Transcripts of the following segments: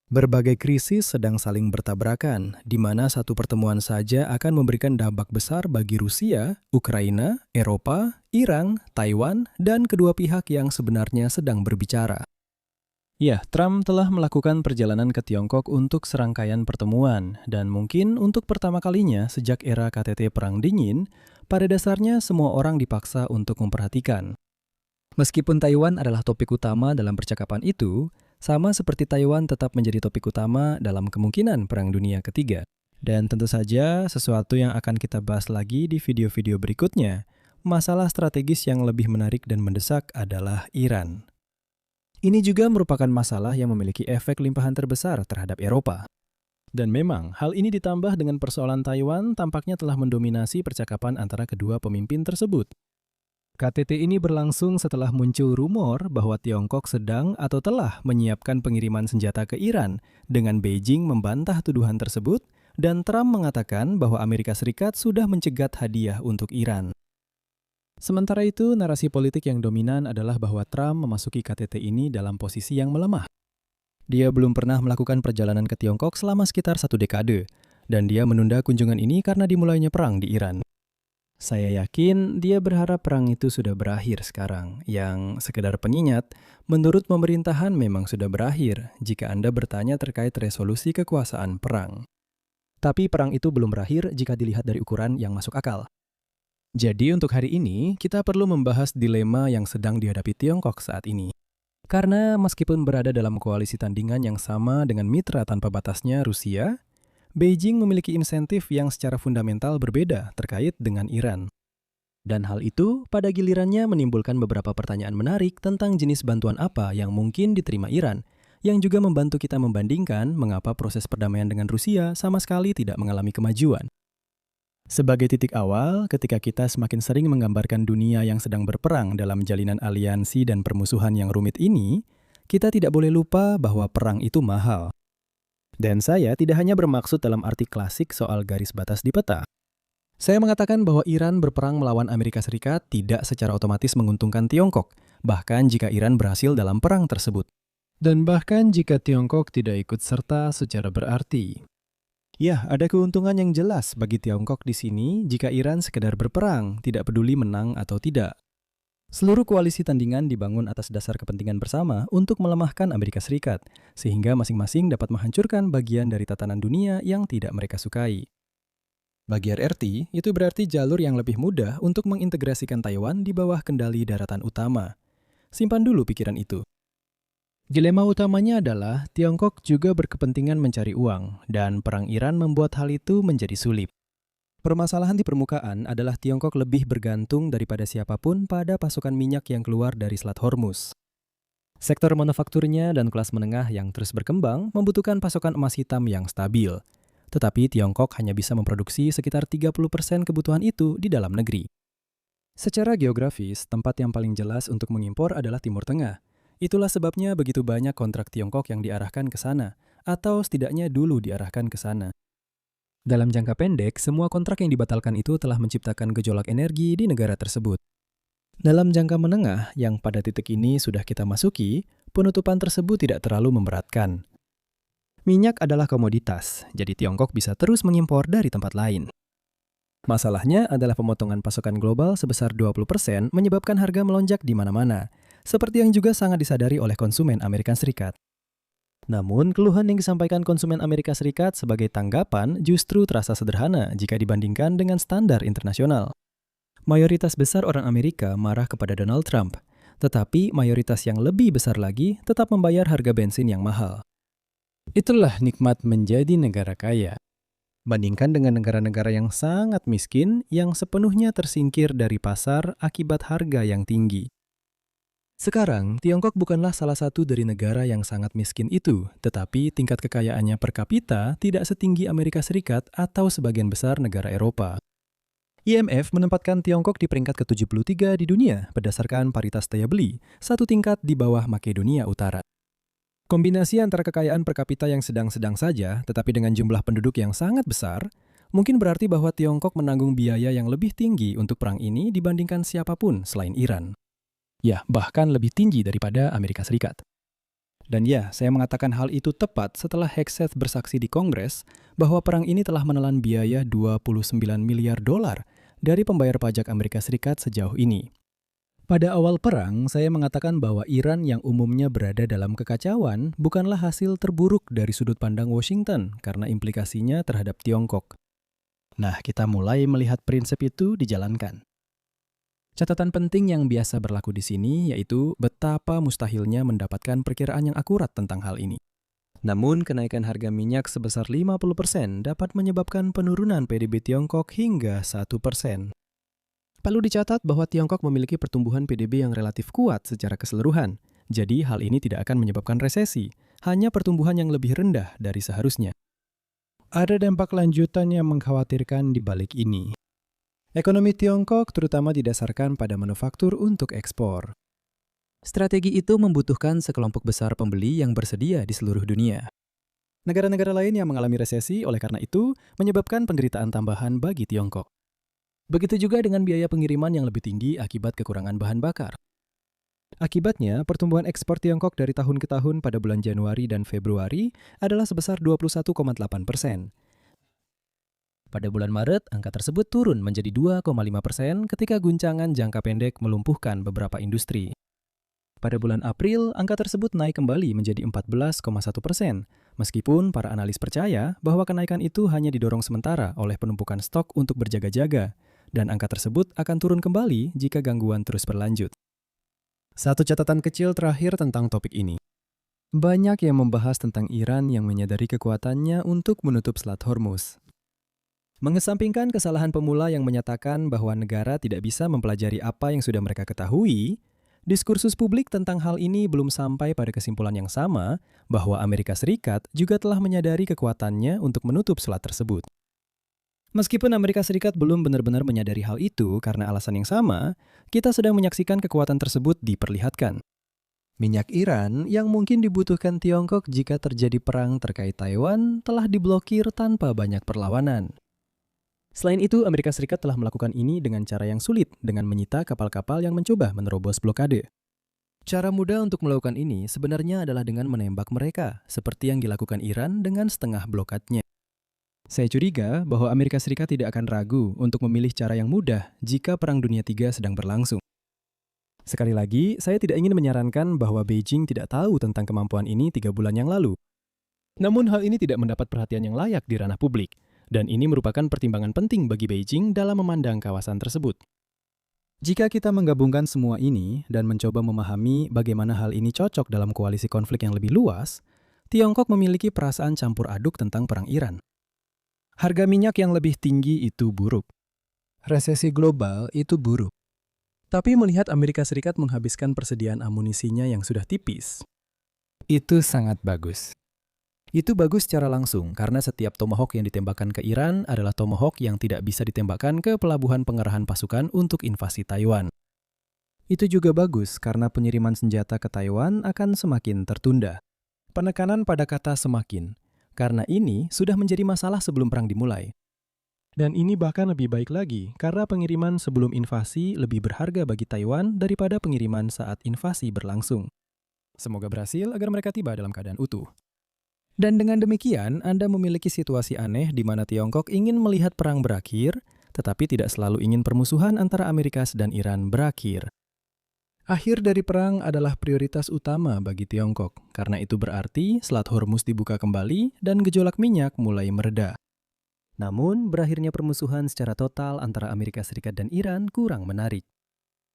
Berbagai krisis sedang saling bertabrakan, di mana satu pertemuan saja akan memberikan dampak besar bagi Rusia, Ukraina, Eropa, Iran, Taiwan, dan kedua pihak yang sebenarnya sedang berbicara. Ya, Trump telah melakukan perjalanan ke Tiongkok untuk serangkaian pertemuan, dan mungkin untuk pertama kalinya sejak era KTT Perang Dingin, pada dasarnya semua orang dipaksa untuk memperhatikan. Meskipun Taiwan adalah topik utama dalam percakapan itu, sama seperti Taiwan tetap menjadi topik utama dalam kemungkinan Perang Dunia Ketiga. Dan tentu saja sesuatu yang akan kita bahas lagi di video-video berikutnya, masalah strategis yang lebih menarik dan mendesak adalah Iran. Ini juga merupakan masalah yang memiliki efek limpahan terbesar terhadap Eropa. Dan memang, hal ini ditambah dengan persoalan Taiwan tampaknya telah mendominasi percakapan antara kedua pemimpin tersebut. KTT ini berlangsung setelah muncul rumor bahwa Tiongkok sedang atau telah menyiapkan pengiriman senjata ke Iran, dengan Beijing membantah tuduhan tersebut, dan Trump mengatakan bahwa Amerika Serikat sudah mencegat hadiah untuk Iran. Sementara itu, narasi politik yang dominan adalah bahwa Trump memasuki KTT ini dalam posisi yang melemah. Dia belum pernah melakukan perjalanan ke Tiongkok selama sekitar 1 dekade, dan dia menunda kunjungan ini karena dimulainya perang di Iran. Saya yakin dia berharap perang itu sudah berakhir sekarang, yang sekedar pengingat, menurut pemerintahan memang sudah berakhir jika Anda bertanya terkait resolusi kekuasaan perang. Tapi perang itu belum berakhir jika dilihat dari ukuran yang masuk akal. Jadi untuk hari ini, kita perlu membahas dilema yang sedang dihadapi Tiongkok saat ini. Karena meskipun berada dalam koalisi tandingan yang sama dengan mitra tanpa batasnya Rusia, Beijing memiliki insentif yang secara fundamental berbeda terkait dengan Iran. Dan hal itu pada gilirannya menimbulkan beberapa pertanyaan menarik tentang jenis bantuan apa yang mungkin diterima Iran, yang juga membantu kita membandingkan mengapa proses perdamaian dengan Rusia sama sekali tidak mengalami kemajuan. Sebagai titik awal, ketika kita semakin sering menggambarkan dunia yang sedang berperang dalam jalinan aliansi dan permusuhan yang rumit ini, kita tidak boleh lupa bahwa perang itu mahal. Dan saya tidak hanya bermaksud dalam arti klasik soal garis batas di peta. Saya mengatakan bahwa Iran berperang melawan Amerika Serikat tidak secara otomatis menguntungkan Tiongkok, bahkan jika Iran berhasil dalam perang tersebut. Dan bahkan jika Tiongkok tidak ikut serta secara berarti. Ya, ada keuntungan yang jelas bagi Tiongkok di sini jika Iran sekedar berperang, tidak peduli menang atau tidak. Seluruh koalisi tandingan dibangun atas dasar kepentingan bersama untuk melemahkan Amerika Serikat, sehingga masing-masing dapat menghancurkan bagian dari tatanan dunia yang tidak mereka sukai. Bagi RRT, itu berarti jalur yang lebih mudah untuk mengintegrasikan Taiwan di bawah kendali daratan utama. Simpan dulu pikiran itu. Dilema utamanya adalah Tiongkok juga berkepentingan mencari uang, dan perang Iran membuat hal itu menjadi sulit. Permasalahan di permukaan adalah Tiongkok lebih bergantung daripada siapapun pada pasokan minyak yang keluar dari Selat Hormuz. Sektor manufakturnya dan kelas menengah yang terus berkembang membutuhkan pasokan emas hitam yang stabil. Tetapi Tiongkok hanya bisa memproduksi sekitar 30% kebutuhan itu di dalam negeri. Secara geografis, tempat yang paling jelas untuk mengimpor adalah Timur Tengah. Itulah sebabnya begitu banyak kontrak Tiongkok yang diarahkan ke sana, atau setidaknya dulu diarahkan ke sana. Dalam jangka pendek, semua kontrak yang dibatalkan itu telah menciptakan gejolak energi di negara tersebut. Dalam jangka menengah, yang pada titik ini sudah kita masuki, penutupan tersebut tidak terlalu memberatkan. Minyak adalah komoditas, jadi Tiongkok bisa terus mengimpor dari tempat lain. Masalahnya adalah pemotongan pasokan global sebesar 20% menyebabkan harga melonjak di mana-mana, seperti yang juga sangat disadari oleh konsumen Amerika Serikat. Namun, keluhan yang disampaikan konsumen Amerika Serikat sebagai tanggapan justru terasa sederhana jika dibandingkan dengan standar internasional. Mayoritas besar orang Amerika marah kepada Donald Trump, tetapi mayoritas yang lebih besar lagi tetap membayar harga bensin yang mahal. Itulah nikmat menjadi negara kaya. Bandingkan dengan negara-negara yang sangat miskin yang sepenuhnya tersingkir dari pasar akibat harga yang tinggi. Sekarang, Tiongkok bukanlah salah satu dari negara yang sangat miskin itu, tetapi tingkat kekayaannya per kapita tidak setinggi Amerika Serikat atau sebagian besar negara Eropa. IMF menempatkan Tiongkok di peringkat ke-73 di dunia berdasarkan paritas daya beli, satu tingkat di bawah Makedonia Utara. Kombinasi antara kekayaan per kapita yang sedang-sedang saja, tetapi dengan jumlah penduduk yang sangat besar, mungkin berarti bahwa Tiongkok menanggung biaya yang lebih tinggi untuk perang ini dibandingkan siapapun selain Iran. Ya, bahkan lebih tinggi daripada Amerika Serikat. Dan ya, saya mengatakan hal itu tepat setelah Hegseth bersaksi di Kongres bahwa perang ini telah menelan biaya 29 miliar dolar dari pembayar pajak Amerika Serikat sejauh ini. Pada awal perang, saya mengatakan bahwa Iran yang umumnya berada dalam kekacauan bukanlah hasil terburuk dari sudut pandang Washington karena implikasinya terhadap Tiongkok. Nah, kita mulai melihat prinsip itu dijalankan. Catatan penting yang biasa berlaku di sini yaitu betapa mustahilnya mendapatkan perkiraan yang akurat tentang hal ini. Namun, kenaikan harga minyak sebesar 50% dapat menyebabkan penurunan PDB Tiongkok hingga 1%. Perlu dicatat bahwa Tiongkok memiliki pertumbuhan PDB yang relatif kuat secara keseluruhan, jadi hal ini tidak akan menyebabkan resesi, hanya pertumbuhan yang lebih rendah dari seharusnya. Ada dampak lanjutan yang mengkhawatirkan di balik ini. Ekonomi Tiongkok terutama didasarkan pada manufaktur untuk ekspor. Strategi itu membutuhkan sekelompok besar pembeli yang bersedia di seluruh dunia. Negara-negara lain yang mengalami resesi oleh karena itu menyebabkan penderitaan tambahan bagi Tiongkok. Begitu juga dengan biaya pengiriman yang lebih tinggi akibat kekurangan bahan bakar. Akibatnya, pertumbuhan ekspor Tiongkok dari tahun ke tahun pada bulan Januari dan Februari adalah sebesar 21,8%. Pada bulan Maret, angka tersebut turun menjadi 2,5% ketika guncangan jangka pendek melumpuhkan beberapa industri. Pada bulan April, angka tersebut naik kembali menjadi 14,1%, meskipun para analis percaya bahwa kenaikan itu hanya didorong sementara oleh penumpukan stok untuk berjaga-jaga, dan angka tersebut akan turun kembali jika gangguan terus berlanjut. Satu catatan kecil terakhir tentang topik ini. Banyak yang membahas tentang Iran yang menyadari kekuatannya untuk menutup Selat Hormuz. Mengesampingkan kesalahan pemula yang menyatakan bahwa negara tidak bisa mempelajari apa yang sudah mereka ketahui, diskursus publik tentang hal ini belum sampai pada kesimpulan yang sama bahwa Amerika Serikat juga telah menyadari kekuatannya untuk menutup selat tersebut. Meskipun Amerika Serikat belum benar-benar menyadari hal itu karena alasan yang sama, kita sedang menyaksikan kekuatan tersebut diperlihatkan. Minyak Iran yang mungkin dibutuhkan Tiongkok jika terjadi perang terkait Taiwan telah diblokir tanpa banyak perlawanan. Selain itu, Amerika Serikat telah melakukan ini dengan cara yang sulit dengan menyita kapal-kapal yang mencoba menerobos blokade. Cara mudah untuk melakukan ini sebenarnya adalah dengan menembak mereka, seperti yang dilakukan Iran dengan setengah blokadnya. Saya curiga bahwa Amerika Serikat tidak akan ragu untuk memilih cara yang mudah jika Perang Dunia III sedang berlangsung. Sekali lagi, saya tidak ingin menyarankan bahwa Beijing tidak tahu tentang kemampuan ini 3 bulan yang lalu. Namun hal ini tidak mendapat perhatian yang layak di ranah publik. Dan ini merupakan pertimbangan penting bagi Beijing dalam memandang kawasan tersebut. Jika kita menggabungkan semua ini dan mencoba memahami bagaimana hal ini cocok dalam koalisi konflik yang lebih luas, Tiongkok memiliki perasaan campur aduk tentang perang Iran. Harga minyak yang lebih tinggi itu buruk. Resesi global itu buruk. Tapi melihat Amerika Serikat menghabiskan persediaan amunisinya yang sudah tipis, itu sangat bagus. Itu bagus secara langsung karena setiap tomahawk yang ditembakkan ke Iran adalah tomahawk yang tidak bisa ditembakkan ke pelabuhan pengerahan pasukan untuk invasi Taiwan. Itu juga bagus karena pengiriman senjata ke Taiwan akan semakin tertunda. Penekanan pada kata semakin, karena ini sudah menjadi masalah sebelum perang dimulai. Dan ini bahkan lebih baik lagi karena pengiriman sebelum invasi lebih berharga bagi Taiwan daripada pengiriman saat invasi berlangsung. Semoga berhasil agar mereka tiba dalam keadaan utuh. Dan dengan demikian, Anda memiliki situasi aneh di mana Tiongkok ingin melihat perang berakhir, tetapi tidak selalu ingin permusuhan antara Amerika dan Iran berakhir. Akhir dari perang adalah prioritas utama bagi Tiongkok, karena itu berarti Selat Hormuz dibuka kembali dan gejolak minyak mulai mereda. Namun, berakhirnya permusuhan secara total antara Amerika Serikat dan Iran kurang menarik.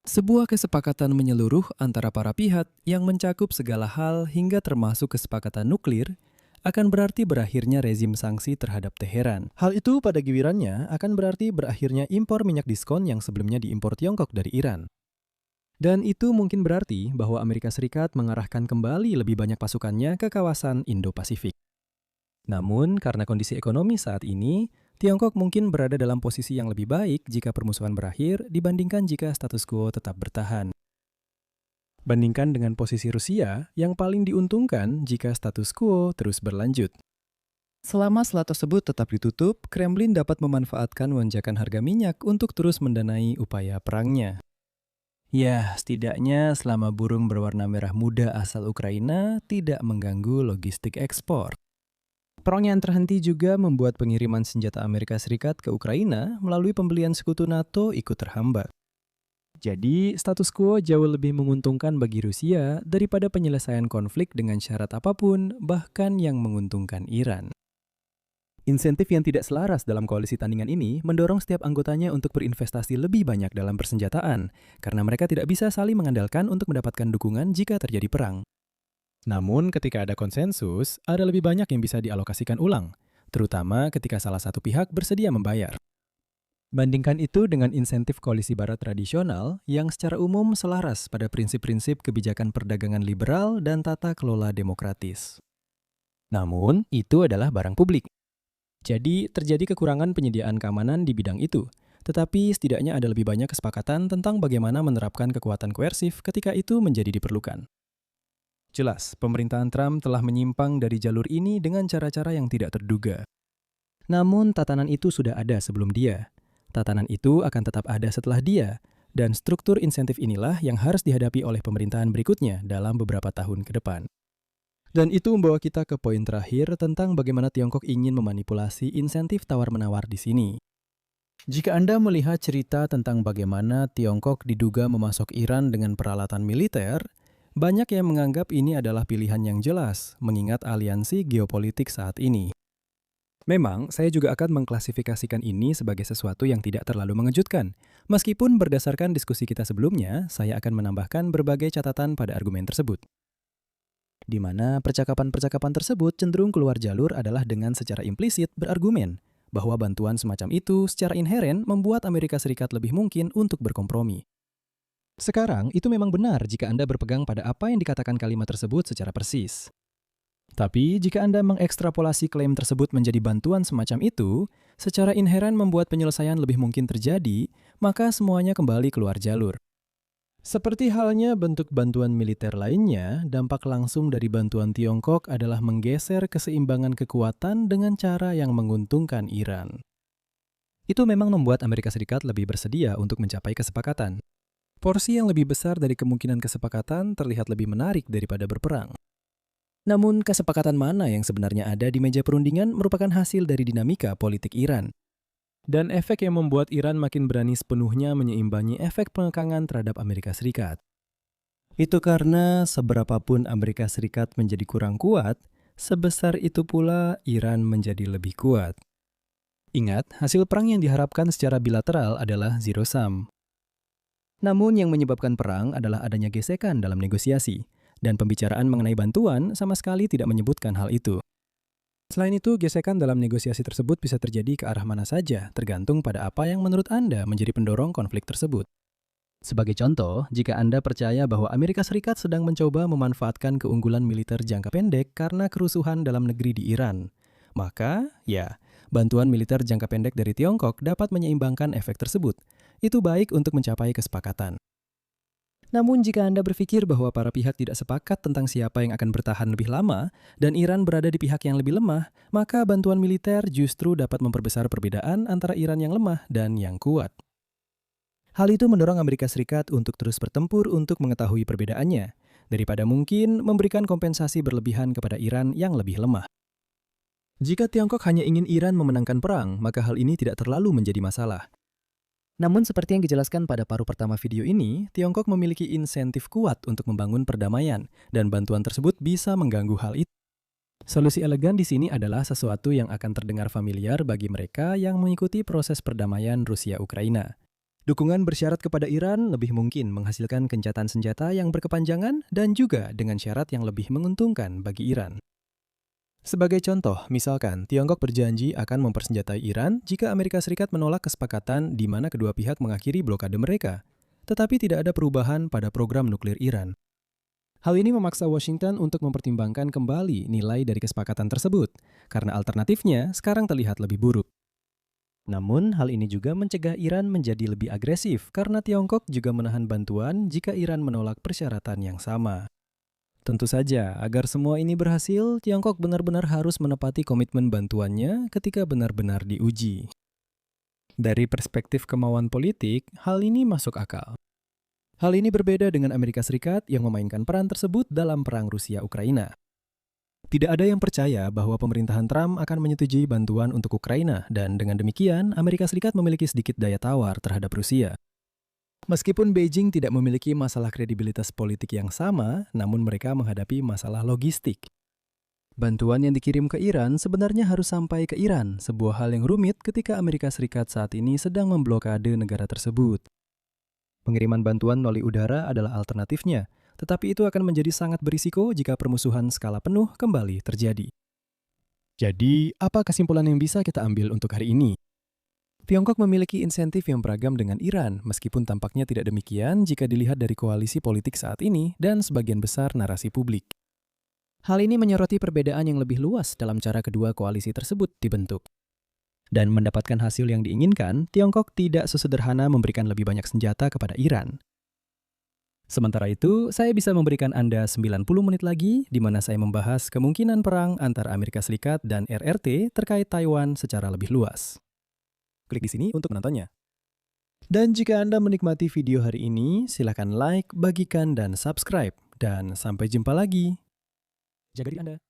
Sebuah kesepakatan menyeluruh antara para pihak yang mencakup segala hal hingga termasuk kesepakatan nuklir, akan berarti berakhirnya rezim sanksi terhadap Teheran. Hal itu pada gilirannya akan berarti berakhirnya impor minyak diskon yang sebelumnya diimpor Tiongkok dari Iran. Dan itu mungkin berarti bahwa Amerika Serikat mengarahkan kembali lebih banyak pasukannya ke kawasan Indo-Pasifik. Namun, karena kondisi ekonomi saat ini, Tiongkok mungkin berada dalam posisi yang lebih baik jika permusuhan berakhir dibandingkan jika status quo tetap bertahan. Bandingkan dengan posisi Rusia yang paling diuntungkan jika status quo terus berlanjut. Selama selat tersebut tetap ditutup, Kremlin dapat memanfaatkan lonjakan harga minyak untuk terus mendanai upaya perangnya. Ya, setidaknya selama burung berwarna merah muda asal Ukraina tidak mengganggu logistik ekspor. Perang yang terhenti juga membuat pengiriman senjata Amerika Serikat ke Ukraina melalui pembelian sekutu NATO ikut terhambat. Jadi, status quo jauh lebih menguntungkan bagi Rusia daripada penyelesaian konflik dengan syarat apapun, bahkan yang menguntungkan Iran. Insentif yang tidak selaras dalam koalisi tandingan ini mendorong setiap anggotanya untuk berinvestasi lebih banyak dalam persenjataan, karena mereka tidak bisa saling mengandalkan untuk mendapatkan dukungan jika terjadi perang. Namun, ketika ada konsensus, ada lebih banyak yang bisa dialokasikan ulang, terutama ketika salah satu pihak bersedia membayar. Bandingkan itu dengan insentif koalisi barat tradisional yang secara umum selaras pada prinsip-prinsip kebijakan perdagangan liberal dan tata kelola demokratis. Namun, itu adalah barang publik. Jadi, terjadi kekurangan penyediaan keamanan di bidang itu. Tetapi setidaknya ada lebih banyak kesepakatan tentang bagaimana menerapkan kekuatan koersif ketika itu menjadi diperlukan. Jelas, pemerintahan Trump telah menyimpang dari jalur ini dengan cara-cara yang tidak terduga. Namun, tatanan itu sudah ada sebelum dia. Tatanan itu akan tetap ada setelah dia, dan struktur insentif inilah yang harus dihadapi oleh pemerintahan berikutnya dalam beberapa tahun ke depan. Dan itu membawa kita ke poin terakhir tentang bagaimana Tiongkok ingin memanipulasi insentif tawar-menawar di sini. Jika Anda melihat cerita tentang bagaimana Tiongkok diduga memasok Iran dengan peralatan militer, banyak yang menganggap ini adalah pilihan yang jelas, mengingat aliansi geopolitik saat ini. Memang, saya juga akan mengklasifikasikan ini sebagai sesuatu yang tidak terlalu mengejutkan. Meskipun berdasarkan diskusi kita sebelumnya, saya akan menambahkan berbagai catatan pada argumen tersebut. Di mana percakapan-percakapan tersebut cenderung keluar jalur adalah dengan secara implisit berargumen bahwa bantuan semacam itu secara inheren membuat Amerika Serikat lebih mungkin untuk berkompromi. Sekarang, itu memang benar jika Anda berpegang pada apa yang dikatakan kalimat tersebut secara persis. Tapi, jika Anda mengekstrapolasi klaim tersebut menjadi bantuan semacam itu, secara inheren membuat penyelesaian lebih mungkin terjadi, maka semuanya kembali keluar jalur. Seperti halnya bentuk bantuan militer lainnya, dampak langsung dari bantuan Tiongkok adalah menggeser keseimbangan kekuatan dengan cara yang menguntungkan Iran. Itu memang membuat Amerika Serikat lebih bersedia untuk mencapai kesepakatan. Porsi yang lebih besar dari kemungkinan kesepakatan terlihat lebih menarik daripada berperang. Namun, kesepakatan mana yang sebenarnya ada di meja perundingan merupakan hasil dari dinamika politik Iran. Dan efek yang membuat Iran makin berani sepenuhnya menyeimbangi efek pengekangan terhadap Amerika Serikat. Itu karena seberapapun Amerika Serikat menjadi kurang kuat, sebesar itu pula Iran menjadi lebih kuat. Ingat, hasil perang yang diharapkan secara bilateral adalah zero sum. Namun yang menyebabkan perang adalah adanya gesekan dalam negosiasi. Dan pembicaraan mengenai bantuan sama sekali tidak menyebutkan hal itu. Selain itu, gesekan dalam negosiasi tersebut bisa terjadi ke arah mana saja, tergantung pada apa yang menurut Anda menjadi pendorong konflik tersebut. Sebagai contoh, jika Anda percaya bahwa Amerika Serikat sedang mencoba memanfaatkan keunggulan militer jangka pendek karena kerusuhan dalam negeri di Iran, maka, ya, bantuan militer jangka pendek dari Tiongkok dapat menyeimbangkan efek tersebut. Itu baik untuk mencapai kesepakatan. Namun jika Anda berpikir bahwa para pihak tidak sepakat tentang siapa yang akan bertahan lebih lama dan Iran berada di pihak yang lebih lemah, maka bantuan militer justru dapat memperbesar perbedaan antara Iran yang lemah dan yang kuat. Hal itu mendorong Amerika Serikat untuk terus bertempur untuk mengetahui perbedaannya, daripada mungkin memberikan kompensasi berlebihan kepada Iran yang lebih lemah. Jika Tiongkok hanya ingin Iran memenangkan perang, maka hal ini tidak terlalu menjadi masalah. Namun seperti yang dijelaskan pada paruh pertama video ini, Tiongkok memiliki insentif kuat untuk membangun perdamaian, dan bantuan tersebut bisa mengganggu hal itu. Solusi elegan di sini adalah sesuatu yang akan terdengar familiar bagi mereka yang mengikuti proses perdamaian Rusia-Ukraina. Dukungan bersyarat kepada Iran lebih mungkin menghasilkan gencatan senjata yang berkepanjangan dan juga dengan syarat yang lebih menguntungkan bagi Iran. Sebagai contoh, misalkan Tiongkok berjanji akan mempersenjatai Iran jika Amerika Serikat menolak kesepakatan di mana kedua pihak mengakhiri blokade mereka, tetapi tidak ada perubahan pada program nuklir Iran. Hal ini memaksa Washington untuk mempertimbangkan kembali nilai dari kesepakatan tersebut, karena alternatifnya sekarang terlihat lebih buruk. Namun, hal ini juga mencegah Iran menjadi lebih agresif karena Tiongkok juga menahan bantuan jika Iran menolak persyaratan yang sama. Tentu saja, agar semua ini berhasil, Tiongkok benar-benar harus menepati komitmen bantuannya ketika benar-benar diuji. Dari perspektif kemauan politik, hal ini masuk akal. Hal ini berbeda dengan Amerika Serikat yang memainkan peran tersebut dalam perang Rusia-Ukraina. Tidak ada yang percaya bahwa pemerintahan Trump akan menyetujui bantuan untuk Ukraina, dan dengan demikian Amerika Serikat memiliki sedikit daya tawar terhadap Rusia. Meskipun Beijing tidak memiliki masalah kredibilitas politik yang sama, namun mereka menghadapi masalah logistik. Bantuan yang dikirim ke Iran sebenarnya harus sampai ke Iran, sebuah hal yang rumit ketika Amerika Serikat saat ini sedang memblokade negara tersebut. Pengiriman bantuan melalui udara adalah alternatifnya, tetapi itu akan menjadi sangat berisiko jika permusuhan skala penuh kembali terjadi. Jadi, apa kesimpulan yang bisa kita ambil untuk hari ini? Tiongkok memiliki insentif yang beragam dengan Iran, meskipun tampaknya tidak demikian jika dilihat dari koalisi politik saat ini dan sebagian besar narasi publik. Hal ini menyoroti perbedaan yang lebih luas dalam cara kedua koalisi tersebut dibentuk. Dan mendapatkan hasil yang diinginkan, Tiongkok tidak sesederhana memberikan lebih banyak senjata kepada Iran. Sementara itu, saya bisa memberikan Anda 90 menit lagi di mana saya membahas kemungkinan perang antara Amerika Serikat dan RRT terkait Taiwan secara lebih luas. Klik di sini untuk menontonnya. Dan jika Anda menikmati video hari ini, silakan like, bagikan, dan subscribe. Dan sampai jumpa lagi. Jaga diri Anda.